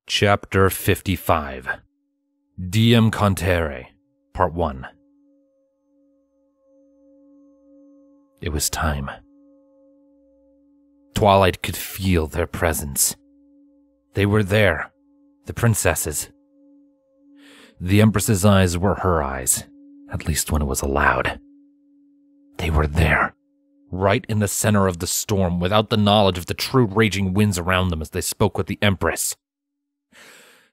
Chapter 55 Diem Contere, Part 1. It was time. Twilight could feel their presence. They were there, the princesses. The Empress's eyes were her eyes, at least when it was allowed. They were there, right in the center of the storm, without the knowledge of the true raging winds around them as they spoke with the Empress.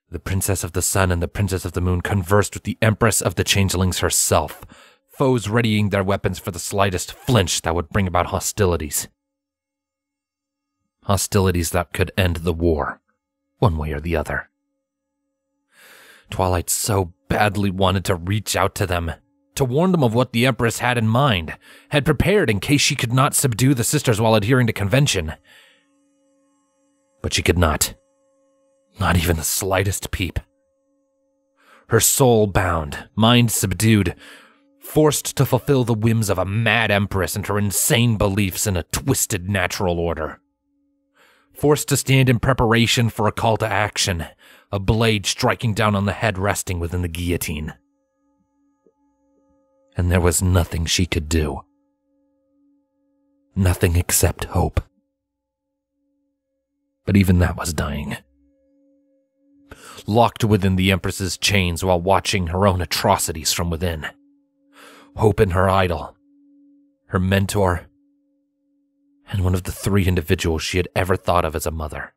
The Princess of the Sun and the Princess of the Moon conversed with the Empress of the Changelings herself, foes readying their weapons for the slightest flinch that would bring about hostilities. Hostilities that could end the war, one way or the other. Twilight so badly wanted to reach out to them, to warn them of what the Empress had in mind, had prepared in case she could not subdue the sisters while adhering to convention. But she could not. Not even the slightest peep. Her soul bound, mind subdued, forced to fulfill the whims of a mad empress and her insane beliefs in a twisted natural order. Forced to stand in preparation for a call to action, a blade striking down on the head resting within the guillotine. And there was nothing she could do. Nothing except hope. But even that was dying. Locked within the Empress's chains while watching her own atrocities from within. Hope in her idol, her mentor, and one of the three individuals she had ever thought of as a mother.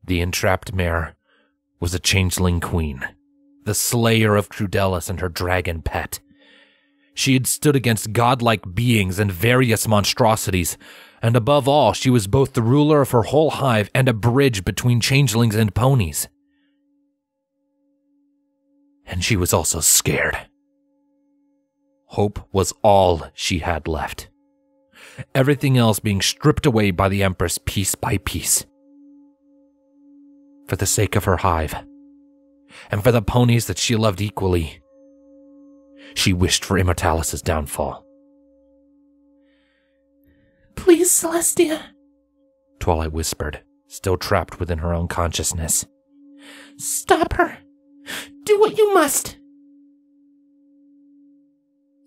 The entrapped mare was a changeling queen, the slayer of Crudelis and her dragon pet. She had stood against godlike beings and various monstrosities, and above all, she was both the ruler of her whole hive and a bridge between changelings and ponies. And she was also scared. Hope was all she had left. Everything else being stripped away by the Empress piece by piece. For the sake of her hive, and for the ponies that she loved equally, she wished for Immortalis' downfall. "Please, Celestia," Twilight whispered, still trapped within her own consciousness. "Stop her. Do what you must.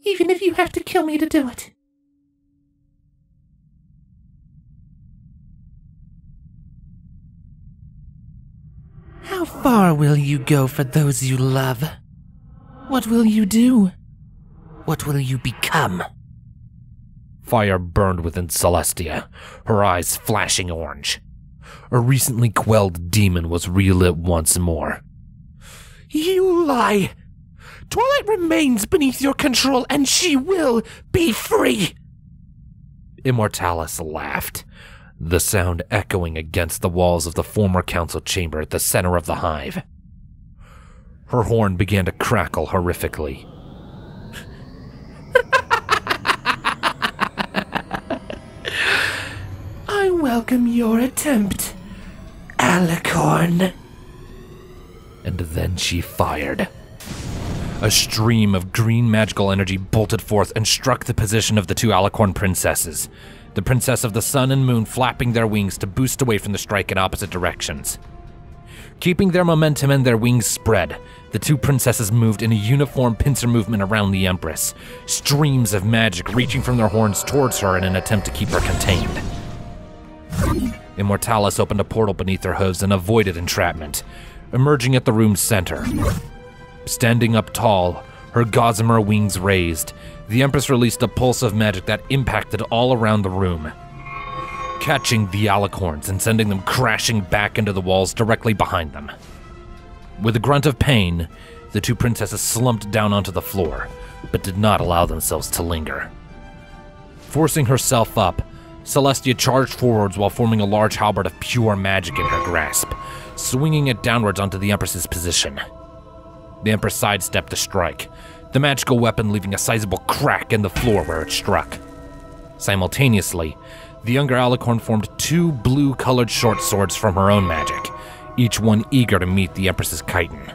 Even if you have to kill me to do it." "How far will you go for those you love? What will you do? What will you become?" Fire burned within Celestia, her eyes flashing orange. A recently quelled demon was relit once more. "You lie! Twilight remains beneath your control, and she will be free!" Immortalis laughed, the sound echoing against the walls of the former council chamber at the center of the hive. Her horn began to crackle horrifically. "I welcome your attempt, Alicorn." And then she fired. A stream of green magical energy bolted forth and struck the position of the two Alicorn princesses, the Princess of the Sun and Moon flapping their wings to boost away from the strike in opposite directions. Keeping their momentum and their wings spread, the two princesses moved in a uniform pincer movement around the Empress, streams of magic reaching from their horns towards her in an attempt to keep her contained. Immortalis opened a portal beneath her hooves and avoided entrapment, emerging at the room's center. Standing up tall, her gossamer wings raised, the Empress released a pulse of magic that impacted all around the room, catching the Alicorns and sending them crashing back into the walls directly behind them. With a grunt of pain, the two princesses slumped down onto the floor, but did not allow themselves to linger. Forcing herself up, Celestia charged forwards while forming a large halberd of pure magic in her grasp, swinging it downwards onto the Empress's position. The Empress sidestepped the strike, the magical weapon leaving a sizable crack in the floor where it struck. Simultaneously, the younger Alicorn formed two blue-colored short swords from her own magic, each one eager to meet the Empress's chitin.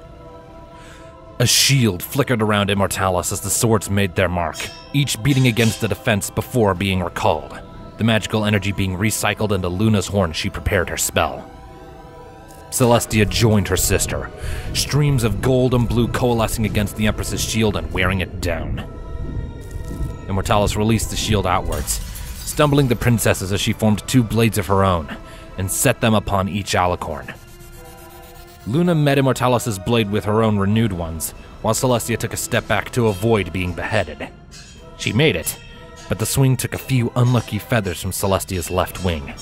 A shield flickered around Immortalis as the swords made their mark, each beating against the defense before being recalled, the magical energy being recycled into Luna's horn as she prepared her spell. Celestia joined her sister, streams of gold and blue coalescing against the Empress's shield and wearing it down. Immortalis released the shield outwards, stumbling the princesses as she formed 2 blades of her own, and set them upon each alicorn. Luna met Immortalis' blade with her own renewed ones, while Celestia took a step back to avoid being beheaded. She made it, but the swing took a few unlucky feathers from Celestia's left wing.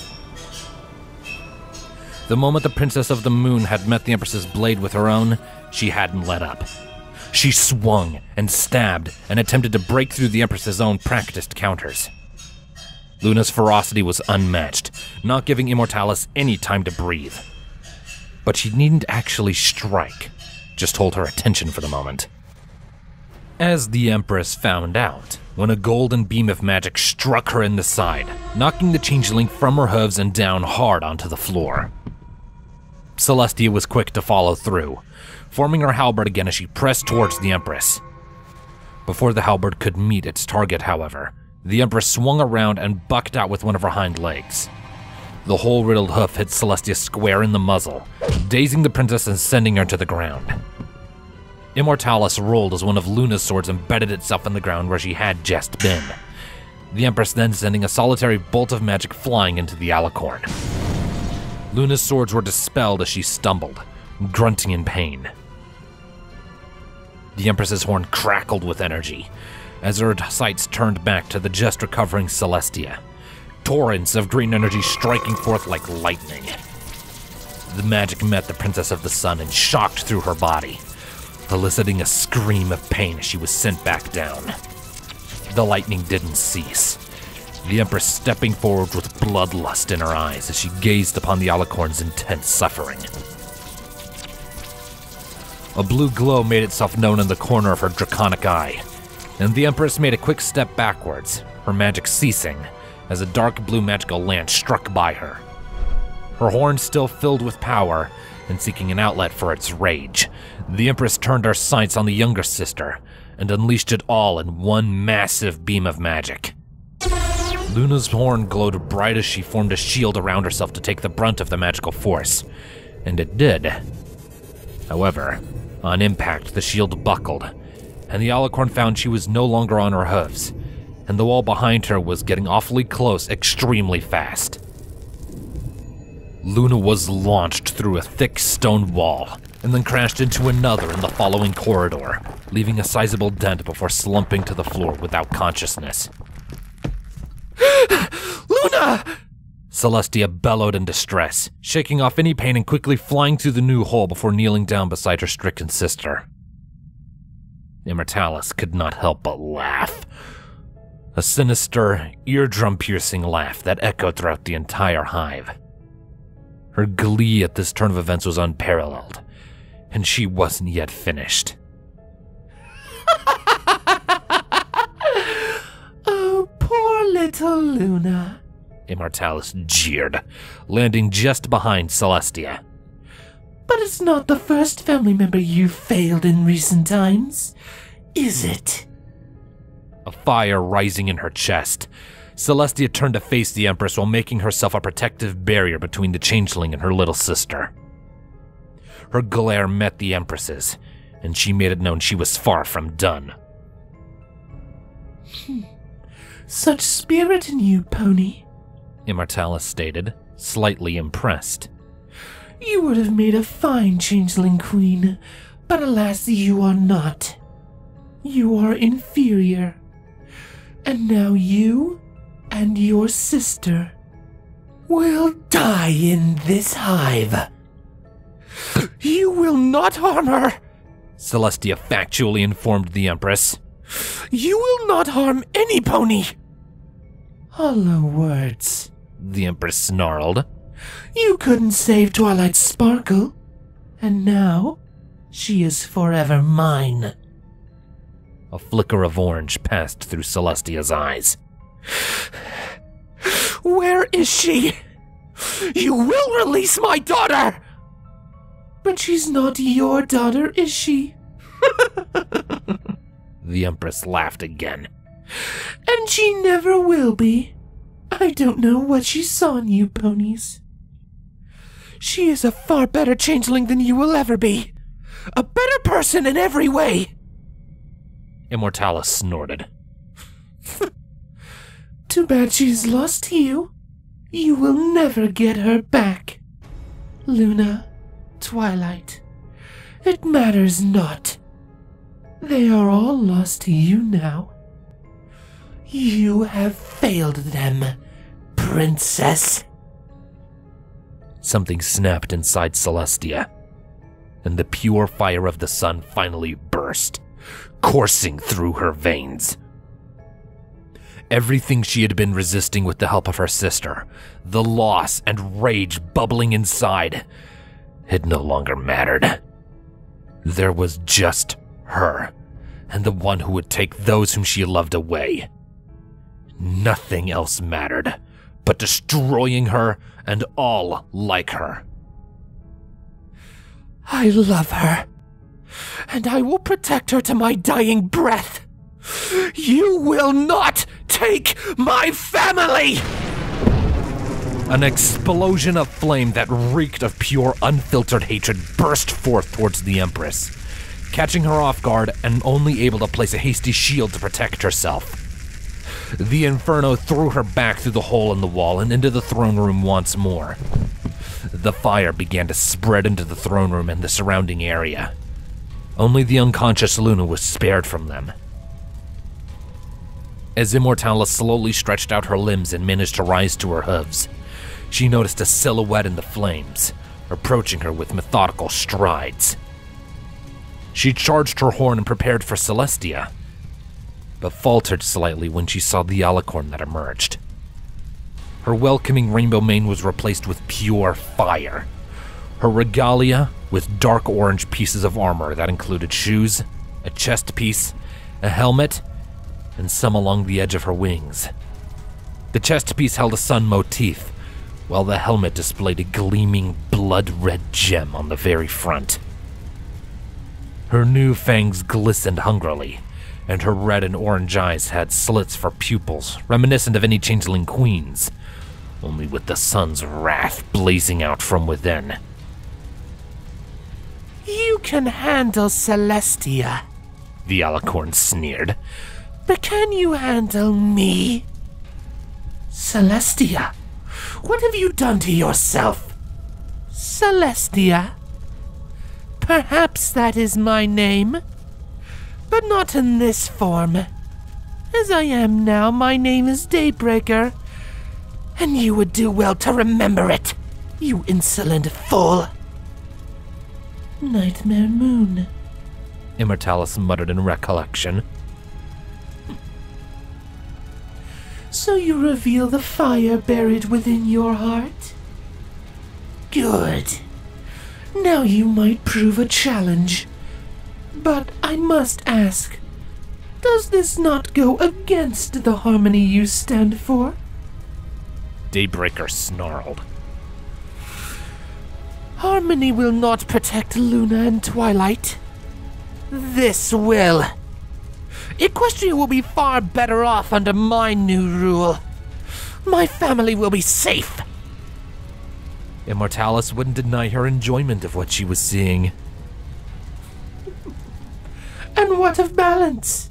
The moment the Princess of the Moon had met the Empress's blade with her own, she hadn't let up. She swung and stabbed and attempted to break through the Empress's own practiced counters. Luna's ferocity was unmatched, not giving Immortalis any time to breathe. But she needn't actually strike, just hold her attention for the moment. As the Empress found out, when a golden beam of magic struck her in the side, knocking the changeling from her hooves and down hard onto the floor. Celestia was quick to follow through, forming her halberd again as she pressed towards the Empress. Before the halberd could meet its target, however, the Empress swung around and bucked out with one of her hind legs. The hole-riddled hoof hit Celestia square in the muzzle, dazing the princess and sending her to the ground. Immortalis rolled as one of Luna's swords embedded itself in the ground where she had just been, the Empress then sending a solitary bolt of magic flying into the alicorn. Luna's swords were dispelled as she stumbled, grunting in pain. The Empress's horn crackled with energy, as her sights turned back to the just recovering Celestia, torrents of green energy striking forth like lightning. The magic met the Princess of the Sun and shocked through her body, eliciting a scream of pain as she was sent back down. The lightning didn't cease, the Empress stepping forward with bloodlust in her eyes as she gazed upon the alicorn's intense suffering. A blue glow made itself known in the corner of her draconic eye, and the Empress made a quick step backwards, her magic ceasing, as a dark blue magical lance struck by her. Her horn still filled with power, and seeking an outlet for its rage, the Empress turned her sights on the younger sister, and unleashed it all in one massive beam of magic. Luna's horn glowed bright as she formed a shield around herself to take the brunt of the magical force, and it did. However, on impact, the shield buckled, and the alicorn found she was no longer on her hooves, and the wall behind her was getting awfully close extremely fast. Luna was launched through a thick stone wall, and then crashed into another in the following corridor, leaving a sizable dent before slumping to the floor without consciousness. Luna! Celestia bellowed in distress, shaking off any pain and quickly flying through the new hole before kneeling down beside her stricken sister. Immortalis could not help but laugh. A sinister, eardrum-piercing laugh that echoed throughout the entire hive. Her glee at this turn of events was unparalleled, and she wasn't yet finished. Oh, poor little Luna, Immortalis jeered, landing just behind Celestia. But it's not the first family member you've failed in recent times, is it? A fire rising in her chest, Celestia turned to face the Empress while making herself a protective barrier between the changeling and her little sister. Her glare met the Empress's, and she made it known she was far from done. Such spirit in you, Pony, Immortalis stated, slightly impressed. You would have made a fine changeling queen, but alas, you are not. You are inferior. And now you and your sister will die in this hive. You will not harm her, Celestia factually informed the Empress. You will not harm any pony. Hollow words, the Empress snarled. You couldn't save Twilight Sparkle, and now she is forever mine. A flicker of orange passed through Celestia's eyes. Where is she? You will release my daughter! But she's not your daughter, is she? The Empress laughed again. And she never will be. I don't know what she saw in you ponies. She is a far better changeling than you will ever be. A better person in every way. Immortalis snorted. Too bad she's lost to you. You will never get her back. Luna, Twilight, it matters not. They are all lost to you now. You have failed them, Princess. Something snapped inside Celestia, and the pure fire of the sun finally burst, coursing through her veins. Everything she had been resisting with the help of her sister, the loss and rage bubbling inside, it no longer mattered. There was just her, and the one who would take those whom she loved away. Nothing else mattered but destroying her and all like her. I love her, and I will protect her to my dying breath. You will not take my family! An explosion of flame that reeked of pure, unfiltered hatred burst forth towards the Empress, catching her off guard and only able to place a hasty shield to protect herself. The inferno threw her back through the hole in the wall and into the throne room once more. The fire began to spread into the throne room and the surrounding area. Only the unconscious Luna was spared from them. As Immortalis slowly stretched out her limbs and managed to rise to her hooves, she noticed a silhouette in the flames, approaching her with methodical strides. She charged her horn and prepared for Celestia, but faltered slightly when she saw the alicorn that emerged. Her welcoming rainbow mane was replaced with pure fire. Her regalia with dark orange pieces of armor that included shoes, a chest piece, a helmet, and some along the edge of her wings. The chest piece held a sun motif, while the helmet displayed a gleaming blood-red gem on the very front. Her new fangs glistened hungrily, and her red and orange eyes had slits for pupils, reminiscent of any changeling queen's, only with the sun's wrath blazing out from within. You can handle Celestia, the alicorn sneered. But can you handle me? Celestia, what have you done to yourself? Celestia? Perhaps that is my name, but not in this form. As I am now, my name is Daybreaker, and you would do well to remember it, you insolent fool. Nightmare Moon, Immortalis muttered in recollection. So you reveal the fire buried within your heart? Good. Now you might prove a challenge. But I must ask, does this not go against the harmony you stand for? Daybreaker snarled. Harmony will not protect Luna and Twilight. This will. Equestria will be far better off under my new rule. My family will be safe. Immortalis wouldn't deny her enjoyment of what she was seeing. And what of balance?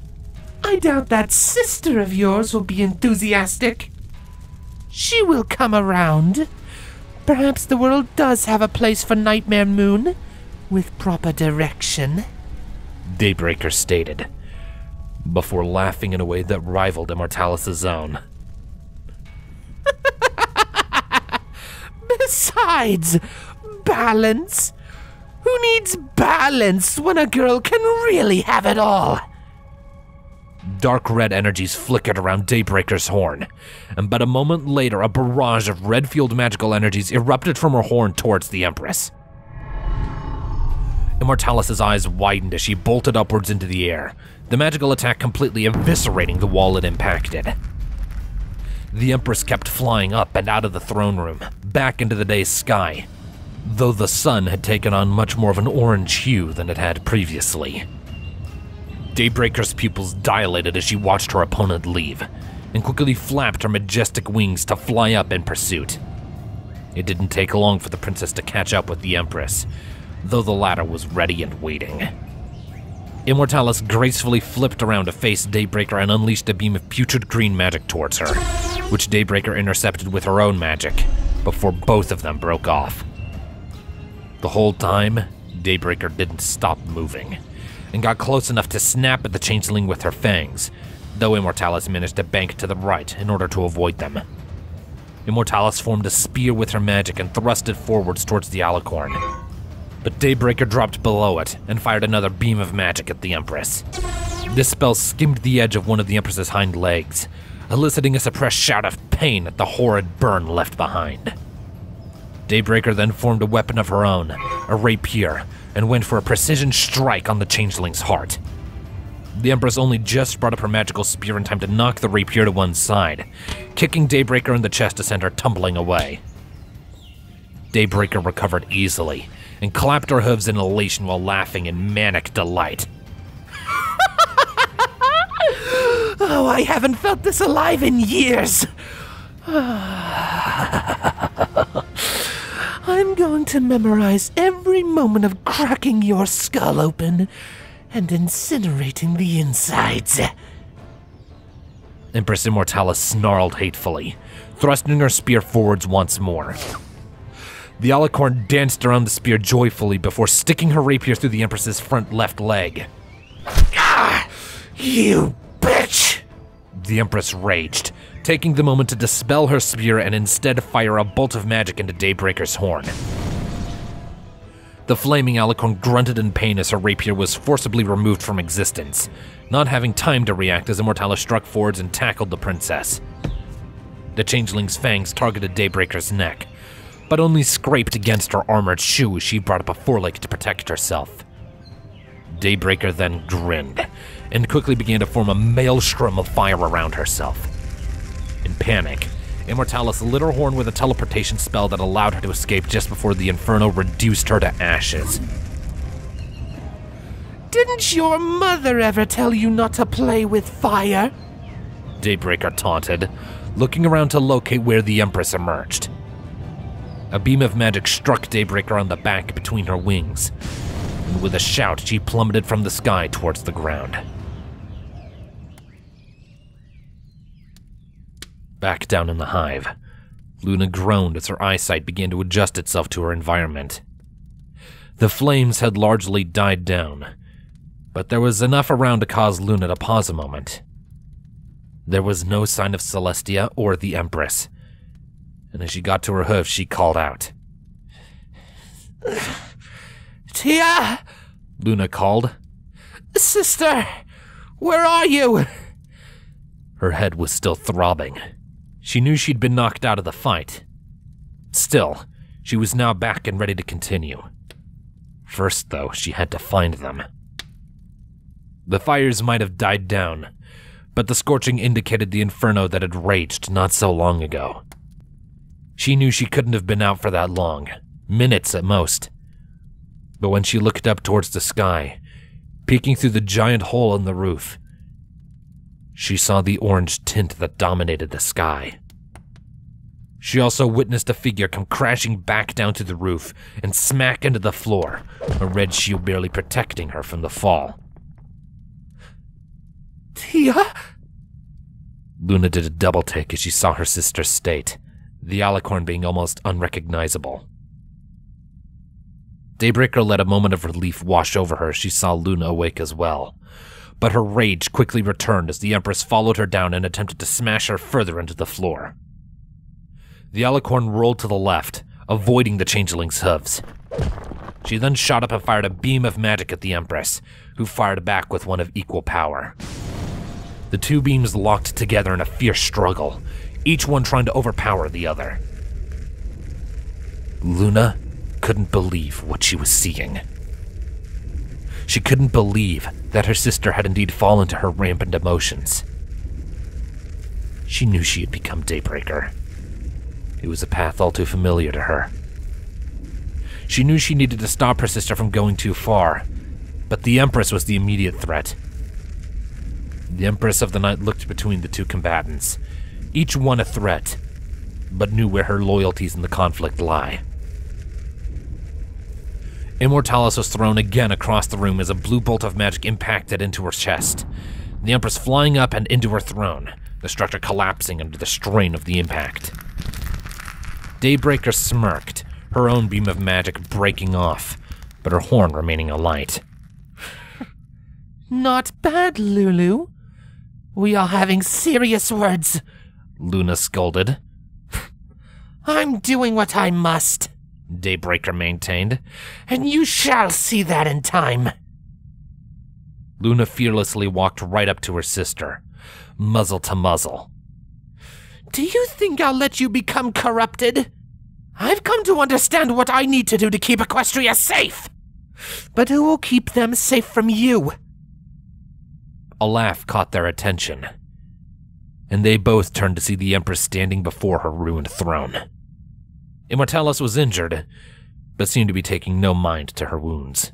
I doubt that sister of yours will be enthusiastic. She will come around. Perhaps the world does have a place for Nightmare Moon, with proper direction. Daybreaker stated, before laughing in a way that rivaled Immortalis' own. Besides, balance? Who needs balance when a girl can really have it all? Dark red energies flickered around Daybreaker's horn, and but a moment later a barrage of red-fueled magical energies erupted from her horn towards the Empress. Immortalis' eyes widened as she bolted upwards into the air, the magical attack completely eviscerating the wall it impacted. The Empress kept flying up and out of the throne room, back into the day's sky, though the sun had taken on much more of an orange hue than it had previously. Daybreaker's pupils dilated as she watched her opponent leave, and quickly flapped her majestic wings to fly up in pursuit. It didn't take long for the princess to catch up with the Empress, though the latter was ready and waiting. Immortalis gracefully flipped around to face Daybreaker and unleashed a beam of putrid green magic towards her, which Daybreaker intercepted with her own magic, before both of them broke off. The whole time, Daybreaker didn't stop moving, and got close enough to snap at the changeling with her fangs, though Immortalis managed to bank to the right in order to avoid them. Immortalis formed a spear with her magic and thrust it forwards towards the alicorn. But Daybreaker dropped below it and fired another beam of magic at the Empress. This spell skimmed the edge of one of the Empress's hind legs, eliciting a suppressed shout of pain at the horrid burn left behind. Daybreaker then formed a weapon of her own, a rapier, and went for a precision strike on the changeling's heart. The Empress only just brought up her magical spear in time to knock the rapier to one side, kicking Daybreaker in the chest to send her tumbling away. Daybreaker recovered easily, and clapped her hooves in elation while laughing in manic delight. Oh, I haven't felt this alive in years. I'm going to memorize every moment of cracking your skull open and incinerating the insides. Empress Immortalis snarled hatefully, thrusting her spear forwards once more. The alicorn danced around the spear joyfully before sticking her rapier through the Empress's front left leg. Ah, you bitch! The Empress raged, taking the moment to dispel her spear and instead fire a bolt of magic into Daybreaker's horn. The flaming alicorn grunted in pain as her rapier was forcibly removed from existence, not having time to react as Immortalis struck forwards and tackled the princess. The changeling's fangs targeted Daybreaker's neck, but only scraped against her armored shoe as she brought up a foreleg to protect herself. Daybreaker then grinned, and quickly began to form a maelstrom of fire around herself. In panic, Immortalis lit her horn with a teleportation spell that allowed her to escape just before the inferno reduced her to ashes. Didn't your mother ever tell you not to play with fire? Daybreaker taunted, looking around to locate where the Empress emerged. A beam of magic struck Daybreaker on the back between her wings, and with a shout, she plummeted from the sky towards the ground. Back down in the hive, Luna groaned as her eyesight began to adjust itself to her environment. The flames had largely died down, but there was enough around to cause Luna to pause a moment. There was no sign of Celestia or the Empress, and as she got to her hooves, she called out. Tia! Luna called. Sister, where are you? Her head was still throbbing. She knew she'd been knocked out of the fight. Still, she was now back and ready to continue. First, though, she had to find them. The fires might have died down, but the scorching indicated the inferno that had raged not so long ago. She knew she couldn't have been out for that long, minutes at most. But when she looked up towards the sky, peeking through the giant hole in the roof, she saw the orange tint that dominated the sky. She also witnessed a figure come crashing back down to the roof and smack into the floor, a red shield barely protecting her from the fall. Tia? Luna did a double take as she saw her sister's state, the alicorn being almost unrecognizable. Daybreaker let a moment of relief wash over her as she saw Luna awake as well, but her rage quickly returned as the Empress followed her down and attempted to smash her further into the floor. The alicorn rolled to the left, avoiding the changeling's hooves. She then shot up and fired a beam of magic at the Empress, who fired back with one of equal power. The two beams locked together in a fierce struggle, each one trying to overpower the other. Luna couldn't believe what she was seeing. She couldn't believe that her sister had indeed fallen to her rampant emotions. She knew she had become Daybreaker. It was a path all too familiar to her. She knew she needed to stop her sister from going too far, but the Empress was the immediate threat. The Empress of the Night looked between the two combatants, each one a threat, but knew where her loyalties in the conflict lie. Immortalis was thrown again across the room as a blue bolt of magic impacted into her chest. The Empress flying up and into her throne, the structure collapsing under the strain of the impact. Daybreaker smirked, her own beam of magic breaking off, but her horn remaining alight. Not bad, Lulu. We are having serious words, Luna scolded. I'm doing what I must, Daybreaker maintained. and you shall see that in time. Luna fearlessly walked right up to her sister, muzzle to muzzle. Do you think I'll let you become corrupted? I've come to understand what I need to do to keep Equestria safe. But who will keep them safe from you? A laugh caught their attention, and they both turned to see the Empress standing before her ruined throne. Immortalis was injured, but seemed to be taking no mind to her wounds.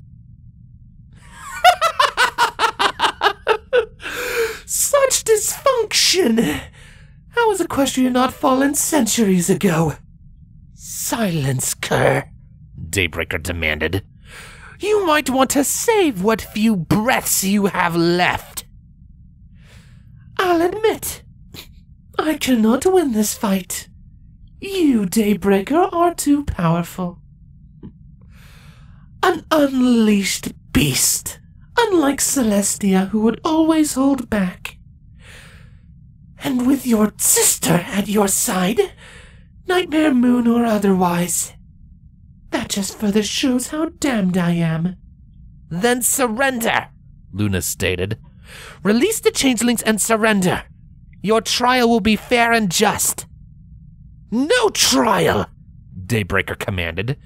Such dysfunction! How has Equestria not fallen centuries ago? Silence, Kerr, Daybreaker demanded. You might want to save what few breaths you have left. I'll admit, I cannot win this fight. You, Daybreaker, are too powerful. An unleashed beast, unlike Celestia, who would always hold back. And with your sister at your side, Nightmare Moon or otherwise, that just further shows how damned I am. Then surrender, Luna stated. Release the changelings and surrender. Your trial will be fair and just. No trial, Daybreaker commanded.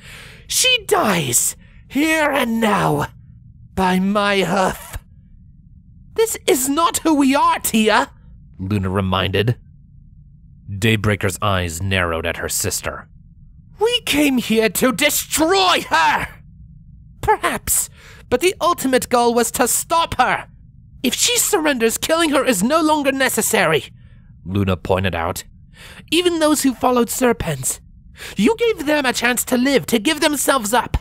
She dies, here and now, by my hoof. This is not who we are, Tia, Luna reminded. Daybreaker's eyes narrowed at her sister. We came here to destroy her! Perhaps, but the ultimate goal was to stop her. If she surrenders, killing her is no longer necessary, Luna pointed out. Even those who followed Serpents. You gave them a chance to live, to give themselves up.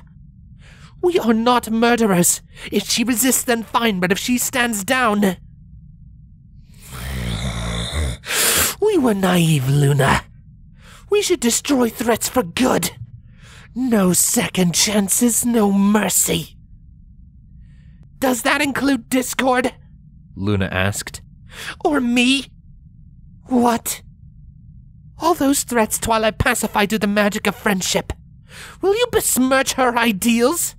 We are not murderers. If she resists, then fine, but if she stands down... We were naive, Luna. We should destroy threats for good. No second chances, no mercy. Does that include Discord? Luna asked. Or me? What? All those threats Twilight pacified through the magic of friendship. Will you besmirch her ideals?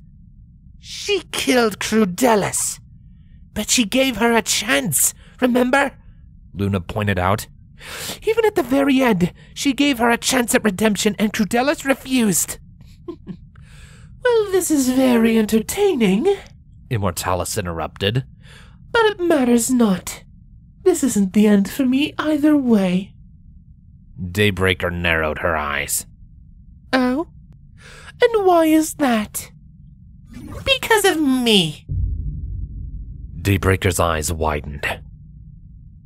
She killed Crudelis, but she gave her a chance, remember? Luna pointed out. Even at the very end, she gave her a chance at redemption and Crudelis refused. Well, this is very entertaining, Immortalis interrupted. But it matters not. This isn't the end for me either way. Daybreaker narrowed her eyes. Oh? And why is that? Because of me. Daybreaker's eyes widened.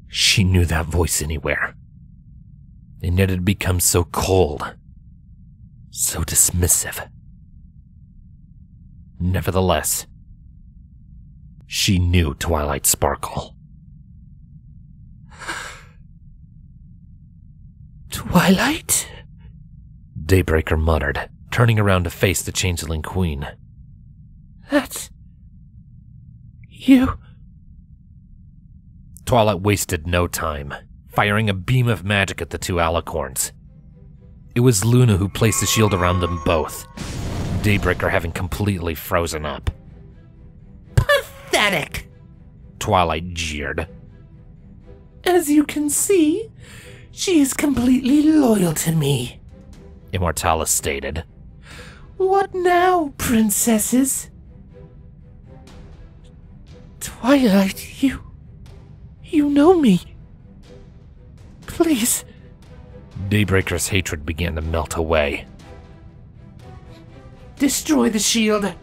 She knew that voice anywhere. And yet it had become so cold, so dismissive. Nevertheless, she knew Twilight Sparkle. Twilight? Daybreaker muttered, turning around to face the Changeling Queen. That's... you... Twilight wasted no time, firing a beam of magic at the two alicorns. It was Luna who placed the shield around them both, Daybreaker having completely frozen up. Pathetic! Twilight jeered. As you can see, she is completely loyal to me, Immortalis stated. What now, princesses? Twilight, you know me. Please. Daybreaker's hatred began to melt away. Destroy the shield,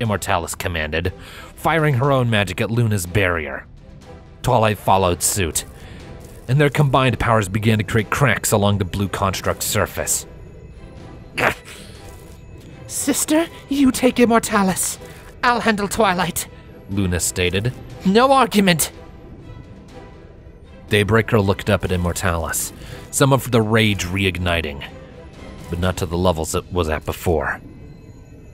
Immortalis commanded, firing her own magic at Luna's barrier. Twilight followed suit. and their combined powers began to create cracks along the blue construct's surface. Sister, you take Immortalis. I'll handle Twilight, Luna stated. No argument. Daybreaker looked up at Immortalis, some of the rage reigniting, but not to the levels it was at before.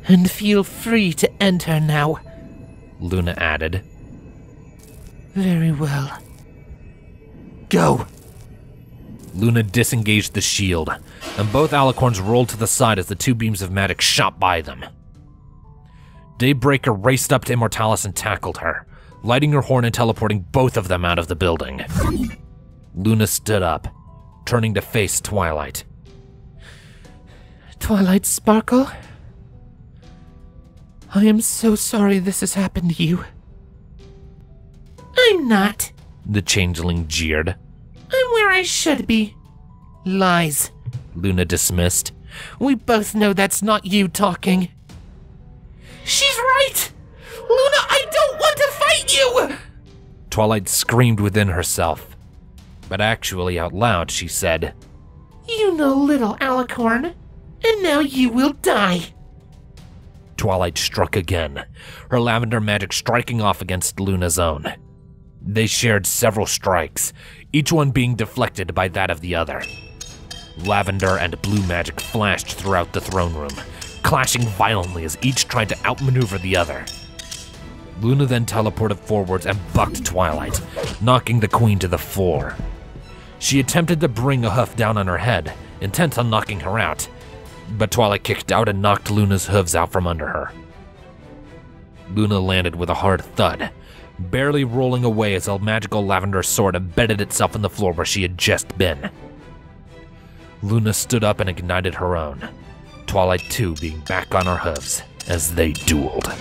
And feel free to enter now, Luna added. Very well. Go! Luna disengaged the shield, and both alicorns rolled to the side as the two beams of magic shot by them. Daybreaker raced up to Immortalis and tackled her, lighting her horn and teleporting both of them out of the building. Luna stood up, turning to face Twilight. Twilight Sparkle? I am so sorry this has happened to you. I'm not, the changeling jeered. I'm where I should be. Lies, Luna dismissed. We both know that's not you talking. She's right! Luna, I don't want to fight you! Twilight screamed within herself, but actually out loud she said, You know little, Alicorn, and now you will die. Twilight struck again, her lavender magic striking off against Luna's own. They shared several strikes, each one being deflected by that of the other. Lavender and blue magic flashed throughout the throne room, clashing violently as each tried to outmaneuver the other. Luna then teleported forwards and bucked Twilight, knocking the queen to the floor. She attempted to bring a hoof down on her head, intent on knocking her out, but Twilight kicked out and knocked Luna's hooves out from under her. Luna landed with a hard thud, barely rolling away as a magical lavender sword embedded itself in the floor where she had just been. Luna stood up and ignited her own, Twilight too being back on her hooves as they dueled.